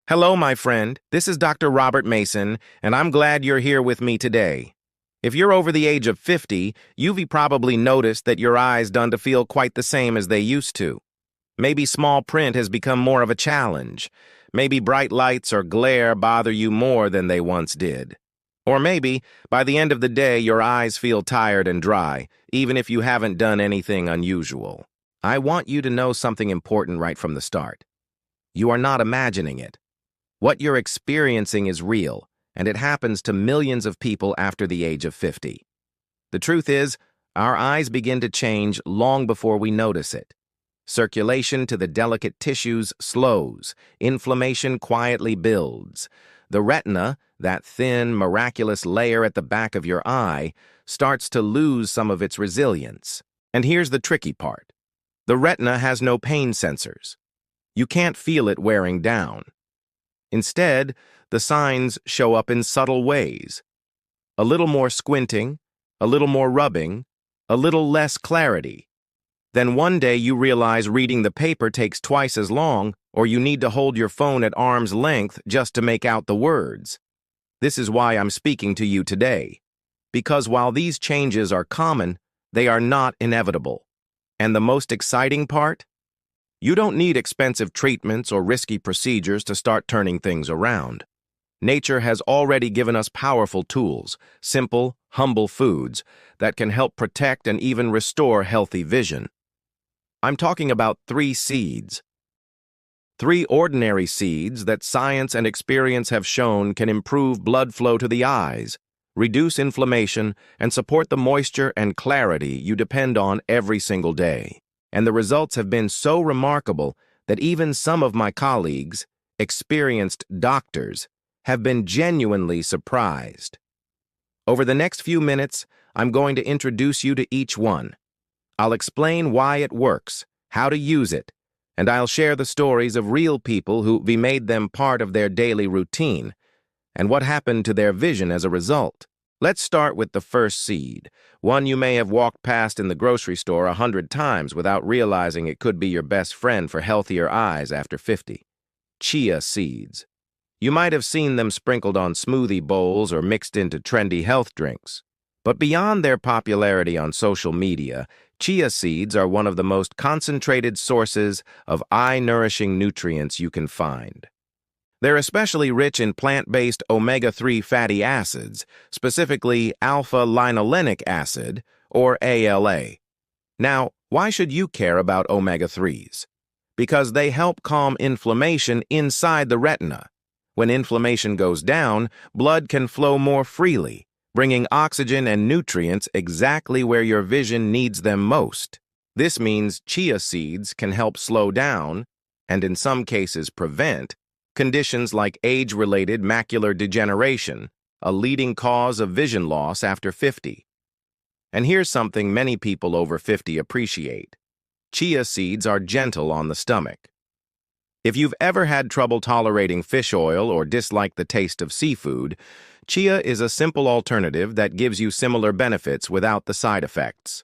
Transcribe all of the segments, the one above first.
Hello, my friend. This is Dr. Robert Mason, and I'm glad you're here with me today. If you're over the age of 50, you've probably noticed that your eyes done to feel quite the same as they used to. Maybe small print has become more of a challenge. Maybe bright lights or glare bother you more than they once did. Or maybe, by the end of the day, your eyes feel tired and dry, even if you haven't done anything unusual. I want you to know something important right from the start. You are not imagining it. What you're experiencing is real, and it happens to millions of people after the age of 50. The truth is, our eyes begin to change long before we notice it. Circulation to the delicate tissues slows, inflammation quietly builds. The retina, that thin, miraculous layer at the back of your eye, starts to lose some of its resilience. And here's the tricky part. The retina has no pain sensors. You can't feel it wearing down. Instead, the signs show up in subtle ways. A little more squinting, a little more rubbing, a little less clarity. Then one day you realize reading the paper takes twice as long, or you need to hold your phone at arm's length just to make out the words. This is why I'm speaking to you today. Because while these changes are common, they are not inevitable. And the most exciting part? You don't need expensive treatments or risky procedures to start turning things around. Nature has already given us powerful tools, simple, humble foods, that can help protect and even restore healthy vision. I'm talking about 3 seeds. 3 ordinary seeds that science and experience have shown can improve blood flow to the eyes, reduce inflammation, and support the moisture and clarity you depend on every single day. And the results have been so remarkable that even some of my colleagues, experienced doctors, have been genuinely surprised. Over the next few minutes, I'm going to introduce you to each one. I'll explain why it works, how to use it, and I'll share the stories of real people who made them part of their daily routine, and what happened to their vision as a result. Let's start with the first seed, one you may have walked past in the grocery store 100 times without realizing it could be your best friend for healthier eyes after 50. Chia seeds. You might have seen them sprinkled on smoothie bowls or mixed into trendy health drinks. But beyond their popularity on social media, chia seeds are one of the most concentrated sources of eye-nourishing nutrients you can find. They're especially rich in plant-based omega-3 fatty acids, specifically alpha-linolenic acid, or ALA. Now, why should you care about omega-3s? Because they help calm inflammation inside the retina. When inflammation goes down, blood can flow more freely, bringing oxygen and nutrients exactly where your vision needs them most. This means chia seeds can help slow down, and in some cases prevent, conditions like age-related macular degeneration, a leading cause of vision loss after 50. And here's something many people over 50 appreciate. Chia seeds are gentle on the stomach. If you've ever had trouble tolerating fish oil or dislike the taste of seafood, chia is a simple alternative that gives you similar benefits without the side effects.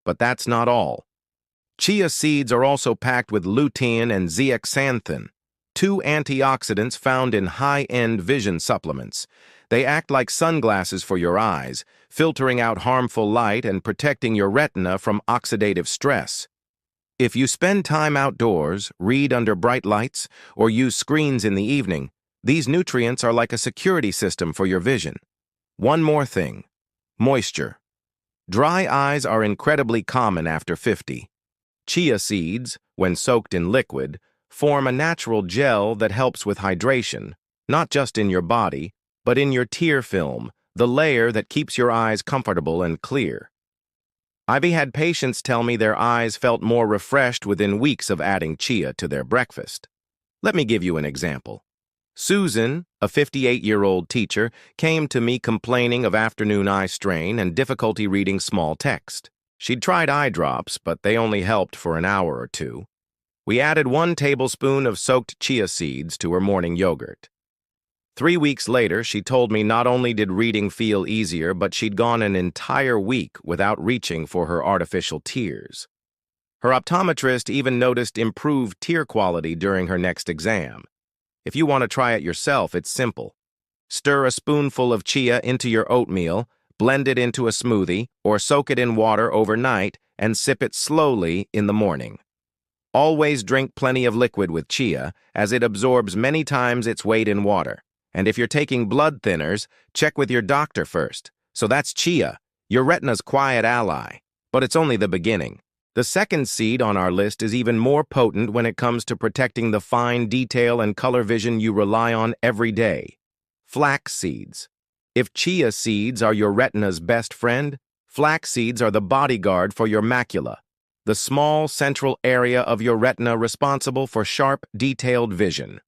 But that's not all. Chia seeds are also packed with lutein and zeaxanthin, 2 antioxidants found in high-end vision supplements. They act like sunglasses for your eyes, filtering out harmful light and protecting your retina from oxidative stress. If you spend time outdoors, read under bright lights, or use screens in the evening, these nutrients are like a security system for your vision. One more thing: moisture. Dry eyes are incredibly common after 50. Chia seeds, when soaked in liquid, form a natural gel that helps with hydration, not just in your body, but in your tear film, the layer that keeps your eyes comfortable and clear. I've had patients tell me their eyes felt more refreshed within weeks of adding chia to their breakfast. Let me give you an example. Susan, a 58-year-old teacher, came to me complaining of afternoon eye strain and difficulty reading small text. She'd tried eye drops, but they only helped for an hour or 2. We added 1 tablespoon of soaked chia seeds to her morning yogurt. 3 weeks later, she told me not only did reading feel easier, but she'd gone an entire week without reaching for her artificial tears. Her optometrist even noticed improved tear quality during her next exam. If you want to try it yourself, it's simple. Stir a spoonful of chia into your oatmeal, blend it into a smoothie, or soak it in water overnight and sip it slowly in the morning. Always drink plenty of liquid with chia, as it absorbs many times its weight in water. And if you're taking blood thinners, check with your doctor first. So that's chia, your retina's quiet ally. But it's only the beginning. The second seed on our list is even more potent when it comes to protecting the fine detail and color vision you rely on every day. Flax seeds. If chia seeds are your retina's best friend, flax seeds are the bodyguard for your macula, the small central area of your retina responsible for sharp, detailed vision.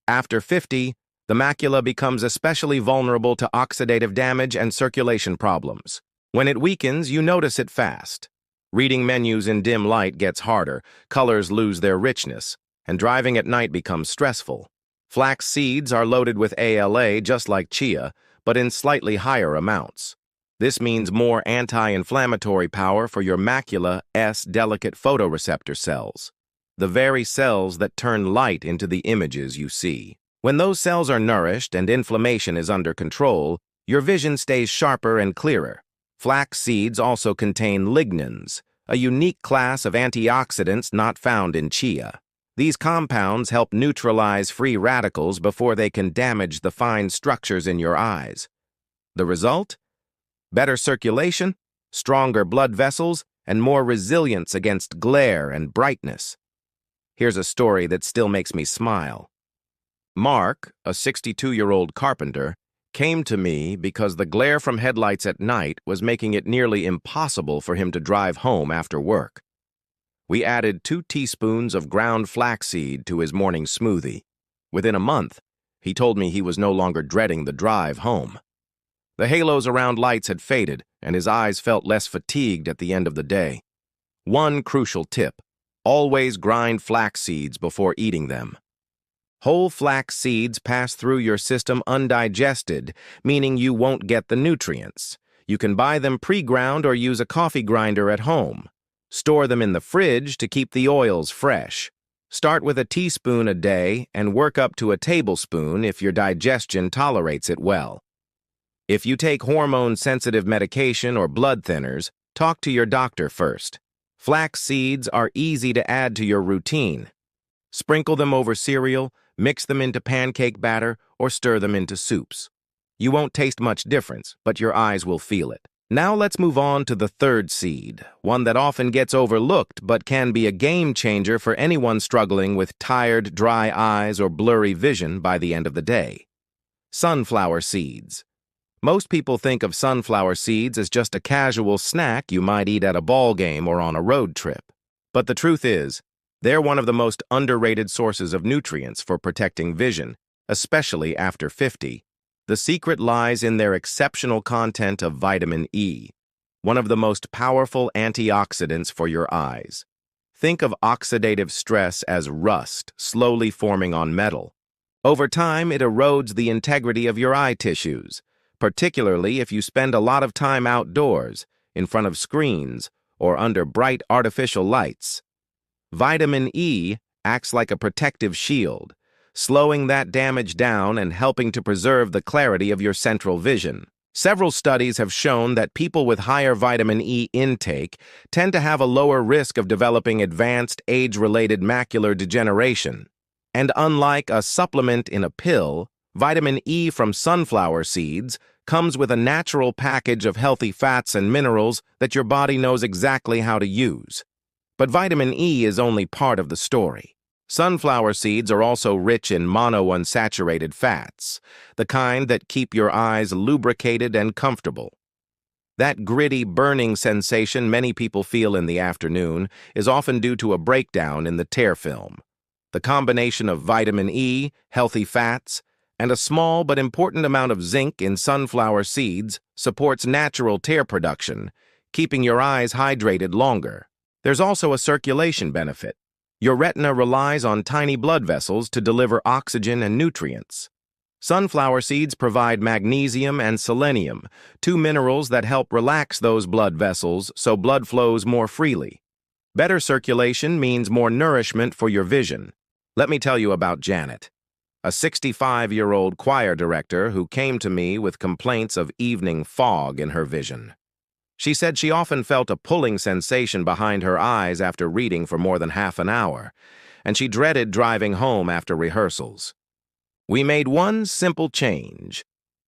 After 50, the macula becomes especially vulnerable to oxidative damage and circulation problems. When it weakens, you notice it fast. Reading menus in dim light gets harder, colors lose their richness, and driving at night becomes stressful. Flax seeds are loaded with ALA just like chia, but in slightly higher amounts. This means more anti-inflammatory power for your macula's delicate photoreceptor cells, the very cells that turn light into the images you see. When those cells are nourished and inflammation is under control, your vision stays sharper and clearer. Flax seeds also contain lignans, a unique class of antioxidants not found in chia. These compounds help neutralize free radicals before they can damage the fine structures in your eyes. The result? Better circulation, stronger blood vessels, and more resilience against glare and brightness. Here's a story that still makes me smile. Mark, a 62-year-old carpenter, came to me because the glare from headlights at night was making it nearly impossible for him to drive home after work. We added 2 teaspoons of ground flaxseed to his morning smoothie. Within a month, he told me he was no longer dreading the drive home. The halos around lights had faded, and his eyes felt less fatigued at the end of the day. One crucial tip: always grind flax seeds before eating them. Whole flax seeds pass through your system undigested, meaning you won't get the nutrients. You can buy them pre-ground or use a coffee grinder at home. Store them in the fridge to keep the oils fresh. Start with a teaspoon a day and work up to a tablespoon if your digestion tolerates it well. If you take hormone-sensitive medication or blood thinners, talk to your doctor first. Flax seeds are easy to add to your routine. Sprinkle them over cereal, mix them into pancake batter, or stir them into soups. You won't taste much difference, but your eyes will feel it. Now let's move on to the third seed, one that often gets overlooked but can be a game changer for anyone struggling with tired, dry eyes or blurry vision by the end of the day. Sunflower seeds. Most people think of sunflower seeds as just a casual snack you might eat at a ball game or on a road trip. But the truth is, they're one of the most underrated sources of nutrients for protecting vision, especially after 50. The secret lies in their exceptional content of vitamin E, one of the most powerful antioxidants for your eyes. Think of oxidative stress as rust slowly forming on metal. Over time, it erodes the integrity of your eye tissues, particularly if you spend a lot of time outdoors, in front of screens, or under bright artificial lights. Vitamin E acts like a protective shield, slowing that damage down and helping to preserve the clarity of your central vision. Several studies have shown that people with higher vitamin E intake tend to have a lower risk of developing advanced age-related macular degeneration. And unlike a supplement in a pill, vitamin E from sunflower seeds comes with a natural package of healthy fats and minerals that your body knows exactly how to use. But vitamin E is only part of the story. Sunflower seeds are also rich in monounsaturated fats, the kind that keep your eyes lubricated and comfortable. That gritty, burning sensation many people feel in the afternoon is often due to a breakdown in the tear film. The combination of vitamin E, healthy fats, and a small but important amount of zinc in sunflower seeds supports natural tear production, keeping your eyes hydrated longer. There's also a circulation benefit. Your retina relies on tiny blood vessels to deliver oxygen and nutrients. Sunflower seeds provide magnesium and selenium, 2 minerals that help relax those blood vessels so blood flows more freely. Better circulation means more nourishment for your vision. Let me tell you about Janet, a 65-year-old choir director who came to me with complaints of evening fog in her vision. She said she often felt a pulling sensation behind her eyes after reading for more than half an hour, and she dreaded driving home after rehearsals. We made one simple change,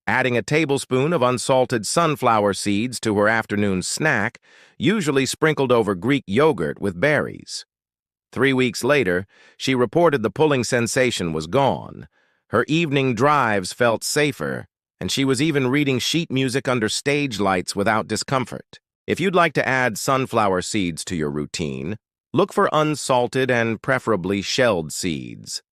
adding a tablespoon of unsalted sunflower seeds to her afternoon snack, usually sprinkled over Greek yogurt with berries. 3 weeks later, she reported the pulling sensation was gone. Her evening drives felt safer, and she was even reading sheet music under stage lights without discomfort. If you'd like to add sunflower seeds to your routine, look for unsalted and preferably shelled seeds.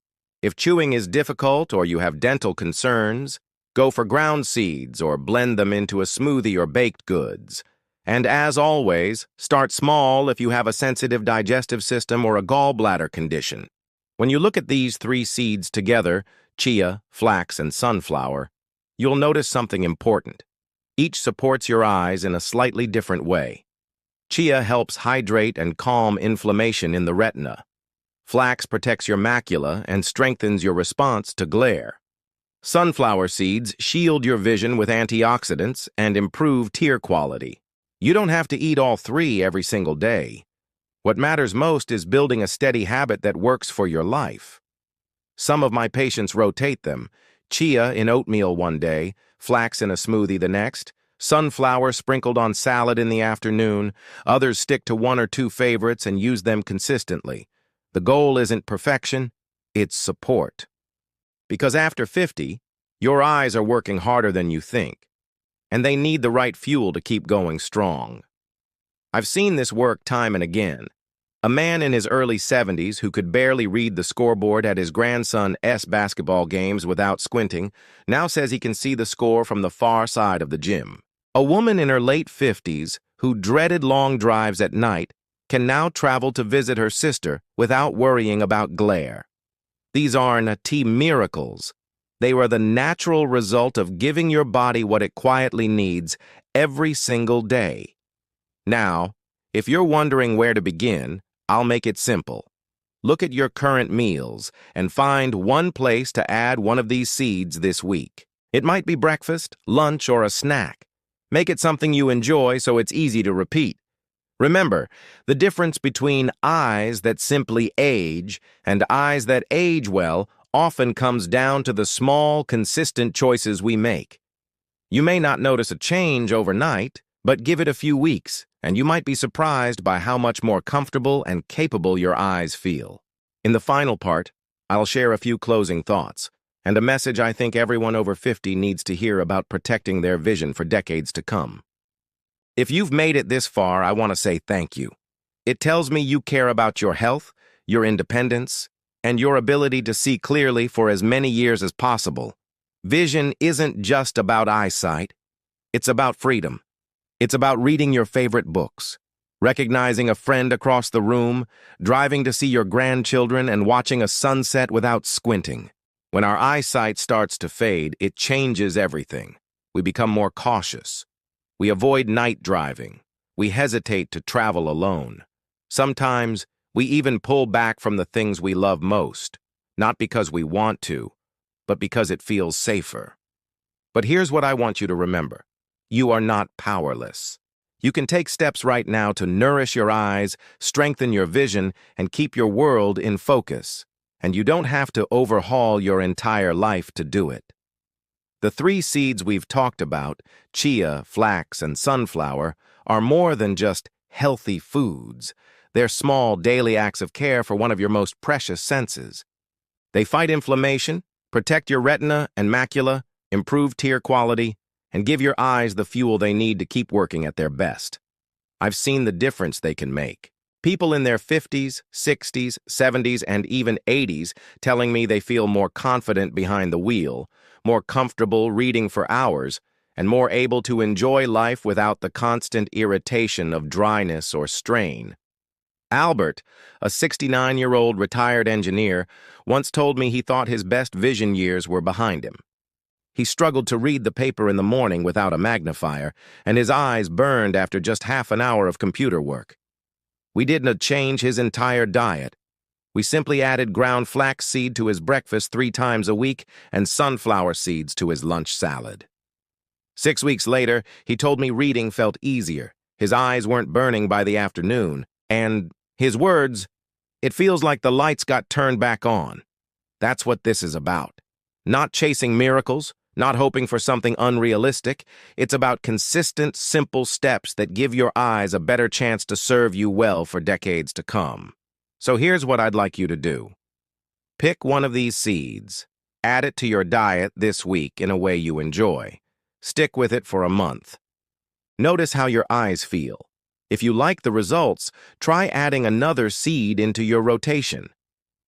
If chewing is difficult or you have dental concerns, go for ground seeds or blend them into a smoothie or baked goods. And as always, start small if you have a sensitive digestive system or a gallbladder condition. When you look at these 3 seeds together, chia, flax, and sunflower, you'll notice something important. Each supports your eyes in a slightly different way. Chia helps hydrate and calm inflammation in the retina. Flax protects your macula and strengthens your response to glare. Sunflower seeds shield your vision with antioxidants and improve tear quality. You don't have to eat all 3 every single day. What matters most is building a steady habit that works for your life. Some of my patients rotate them: chia in oatmeal one day, flax in a smoothie the next, sunflower sprinkled on salad in the afternoon. Others stick to 1 or 2 favorites and use them consistently. The goal isn't perfection, it's support. Because after 50, your eyes are working harder than you think, and they need the right fuel to keep going strong. I've seen this work time and again. A man in his early 70s who could barely read the scoreboard at his grandson's basketball games without squinting now says he can see the score from the far side of the gym. A woman in her late 50s who dreaded long drives at night can now travel to visit her sister without worrying about glare. These aren't miracles. They were the natural result of giving your body what it quietly needs every single day. Now, if you're wondering where to begin, I'll make it simple. Look at your current meals and find one place to add one of these seeds this week. It might be breakfast, lunch, or a snack. Make it something you enjoy so it's easy to repeat. Remember, the difference between eyes that simply age and eyes that age well often comes down to the small, consistent choices we make. You may not notice a change overnight, but give it a few weeks, and you might be surprised by how much more comfortable and capable your eyes feel. In the final part, I'll share a few closing thoughts, and a message I think everyone over 50 needs to hear about protecting their vision for decades to come. If you've made it this far, I want to say thank you. It tells me you care about your health, your independence, and your ability to see clearly for as many years as possible. Vision isn't just about eyesight. It's about freedom. It's about reading your favorite books, recognizing a friend across the room, driving to see your grandchildren, and watching a sunset without squinting. When our eyesight starts to fade, it changes everything. We become more cautious. We avoid night driving. We hesitate to travel alone. Sometimes, we even pull back from the things we love most, not because we want to, but because it feels safer. But here's what I want you to remember. You are not powerless. You can take steps right now to nourish your eyes, strengthen your vision, and keep your world in focus. And you don't have to overhaul your entire life to do it. The 3 seeds we've talked about, chia, flax, and sunflower, are more than just healthy foods. They're small daily acts of care for one of your most precious senses. They fight inflammation, protect your retina and macula, improve tear quality, and give your eyes the fuel they need to keep working at their best. I've seen the difference they can make. People in their 50s, 60s, 70s, and even 80s telling me they feel more confident behind the wheel, more comfortable reading for hours, and more able to enjoy life without the constant irritation of dryness or strain. Albert, a 69-year-old retired engineer, once told me he thought his best vision years were behind him. He struggled to read the paper in the morning without a magnifier, and his eyes burned after just half an hour of computer work. We didn't change his entire diet. We simply added ground flax seed to his breakfast 3 times a week and sunflower seeds to his lunch salad. 6 weeks later, he told me reading felt easier. His eyes weren't burning by the afternoon, and, his words, "It feels like the lights got turned back on." That's what this is about. Not chasing miracles, not hoping for something unrealistic. It's about consistent, simple steps that give your eyes a better chance to serve you well for decades to come. So here's what I'd like you to do. Pick one of these seeds. Add it to your diet this week in a way you enjoy. Stick with it for a month. Notice how your eyes feel. If you like the results, try adding another seed into your rotation.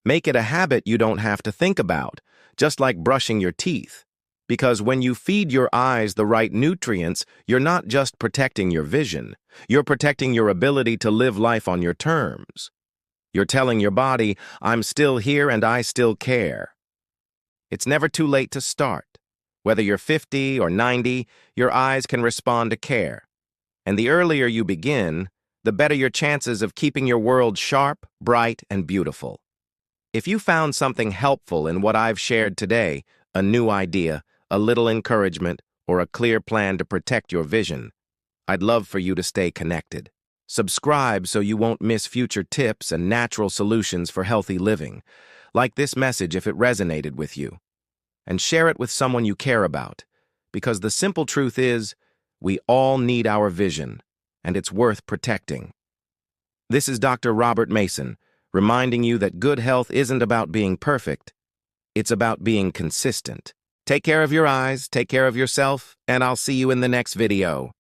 Make it a habit you don't have to think about, just like brushing your teeth. Because when you feed your eyes the right nutrients, you're not just protecting your vision, you're protecting your ability to live life on your terms. You're telling your body, "I'm still here and I still care." It's never too late to start. Whether you're 50 or 90, your eyes can respond to care. And the earlier you begin, the better your chances of keeping your world sharp, bright, and beautiful. If you found something helpful in what I've shared today, a new idea, a little encouragement, or a clear plan to protect your vision, I'd love for you to stay connected. Subscribe so you won't miss future tips and natural solutions for healthy living. Like this message if it resonated with you. And share it with someone you care about, because the simple truth is, we all need our vision, and it's worth protecting. This is Dr. Robert Mason, reminding you that good health isn't about being perfect, it's about being consistent. Take care of your eyes, take care of yourself, and I'll see you in the next video.